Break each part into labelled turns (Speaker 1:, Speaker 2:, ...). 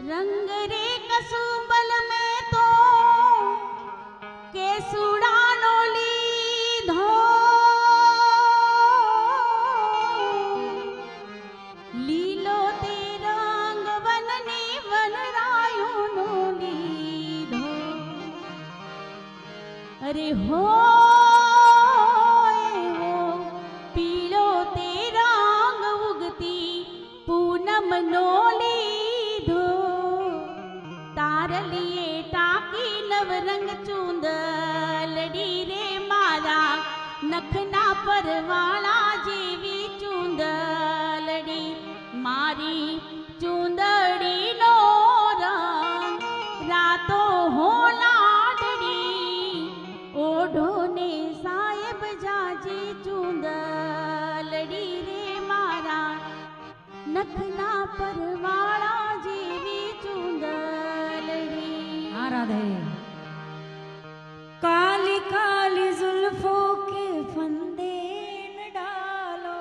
Speaker 1: रंग रे कसुंबल में तो केसुड़ा नो लीधो लीलो ते रंग वननी वनरायो नो लीधो अरे हो पीलो ते रंग उगती पूनम नो लीधो तारलिए टाकी नवरंग चूंदलड़ी रे मारा नखना परवाला जेवी चूंदलड़ी मारी चूंदड़ी नो रंग रातो हो लाडड़ी ओढ़ो ने साहेब जाजे चूंदलड़ी रे मारा नखना परवाला जेवी चूंदलड़ी।
Speaker 2: हाँ राधे। काली काली जुल्फों के फंदे न डालो,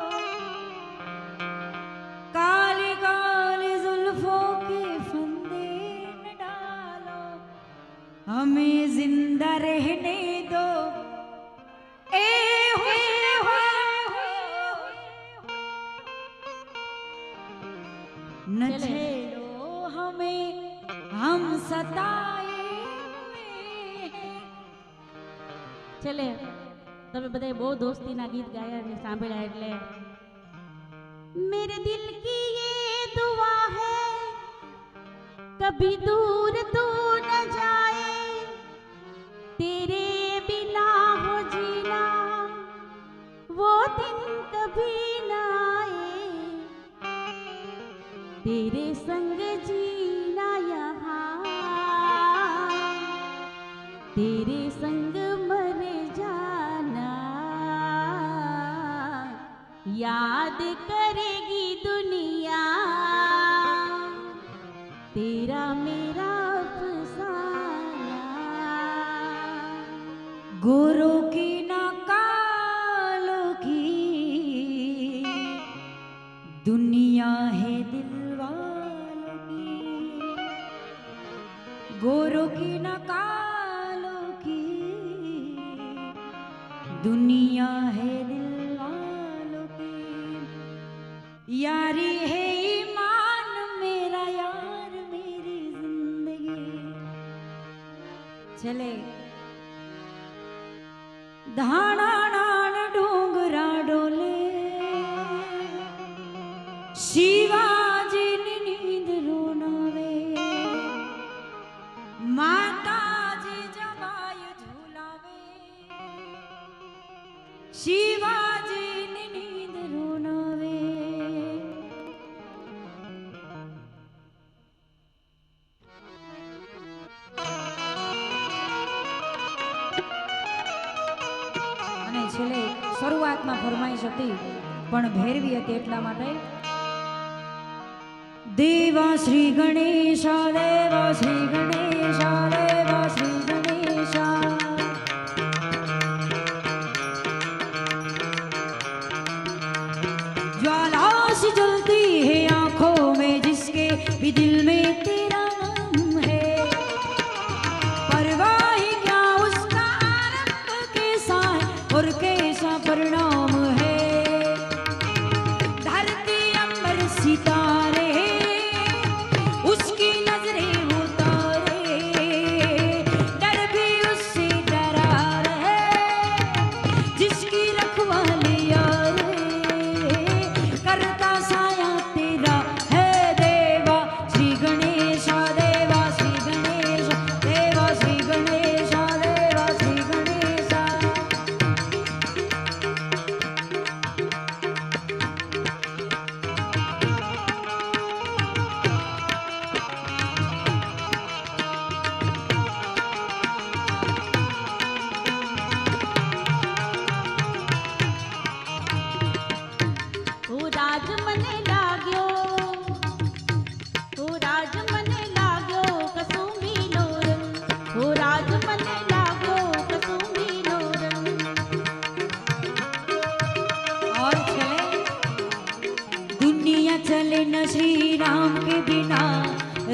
Speaker 2: काली काली जुल्फों के फंदे न डालो, हमें जिंदा रहने दो ए न झेलो हमें हम सताए।
Speaker 1: चले तमे बधाए बहुत दोस्ती ना गीत गाया ने सांभळ्या એટલે मेरे दिल की ये दुआ है कभी दूर तू न जाए तेरे बिना हो जीना वो दिन कभी ना आए तेरे संग जीना यहाँ तेरे संग मर जाना याद करेगी दुनिया तेरा मेरा अफसाना।
Speaker 2: गुरु की ना कालो की दुनिया है दिल वालों की, गुरु की ना कालो की दुनिया है दिल वालों की। यारी है ईमान मेरा यार मेरी जिंदगी। चले धाना नान डोंगरा डोले शिवाजी नींद रोनावे माताजी जगाय झूलावे शिवाजी नींद रोनावे। અને છેલ્લે શરૂઆતમાં ફરમાઈશ હતી પણ ભેરવી હતી એટલા માટે देवा श्री गणेशा देवा श्री गणेशा देवा श्री गणेशा। ज्वाला सी जलती है आंखों में जिसके भी दिल में तेरा नाम है, परवाह क्या उसका आरंभ कैसा है और कैसा परिणाम है। धरती अंबर सितारे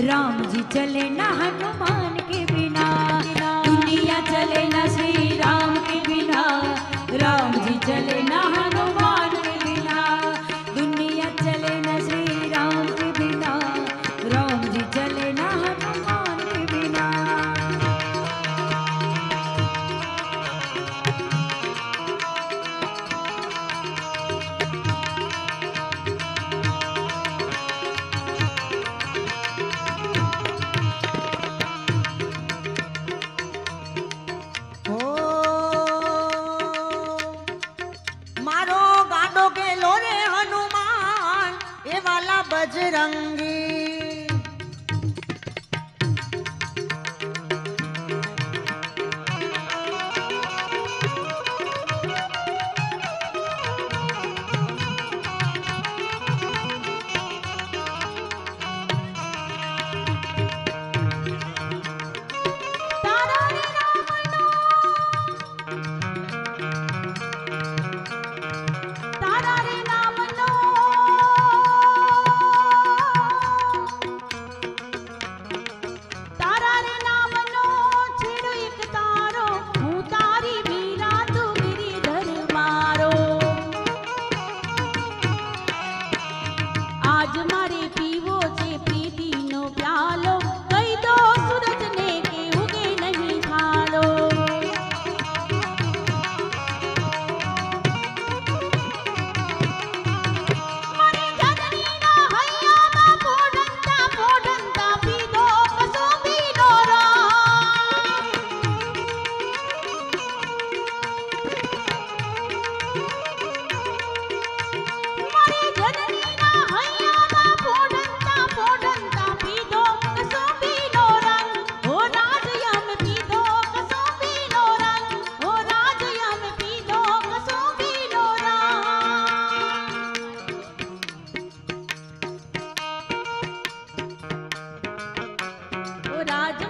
Speaker 2: राम जी चले ना हनुमान के बिना, दुनिया चले ना श्री राम के बिना, राम जी चले ना हनुमान के बिना, दुनिया चले ना श्री राम के बिना, राम जी चले ना हनुमान के बिना।
Speaker 3: बजरंगी
Speaker 1: राज